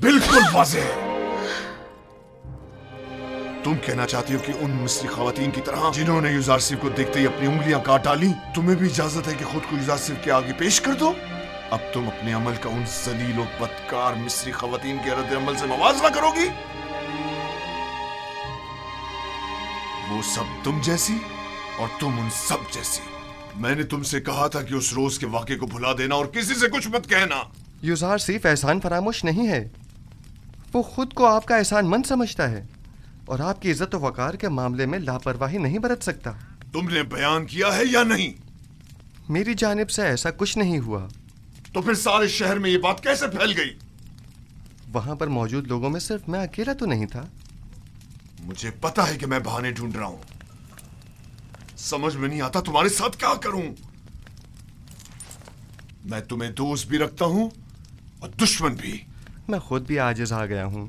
बिल्कुल वाज़ेह है। तुम कहना चाहती हो कि उन मिस्री खवातीन की तरह जिन्होंने युजारसिफ को देखते ही अपनी उंगलियां काट डाली, तुम्हें भी इजाजत है कि खुद को युजारसिफ के आगे पेश कर दो? अब तुम अपने अमल का उन जलील और बदकार मिस्री खवातीन के रद्द अमल से मुवाजना करोगी? वो सब तुम जैसी और तुम उन सब जैसी। मैंने तुमसे कहा था कि उस रोज के वाक़े को भुला देना और किसी से कुछ मत कहना। युजारसिफ एहसान फरामोश नहीं है। वो खुद को आपका एहसानमंद समझता है और आपकी इज्जत और वकार के मामले में लापरवाही नहीं बरत सकता। तुमने बयान किया है या नहीं? मेरी जानिब से ऐसा कुछ नहीं हुआ। तो फिर सारे शहर में ये बात कैसे फैल गई? वहां पर मौजूद लोगों में सिर्फ मैं अकेला तो नहीं था। मुझे पता है कि मैं बहाने ढूंढ रहा हूं। समझ में नहीं आता तुम्हारे साथ क्या करूं। मैं तुम्हें दोस्त भी रखता हूं और दुश्मन भी। मैं खुद भी आजिज आ गया हूं।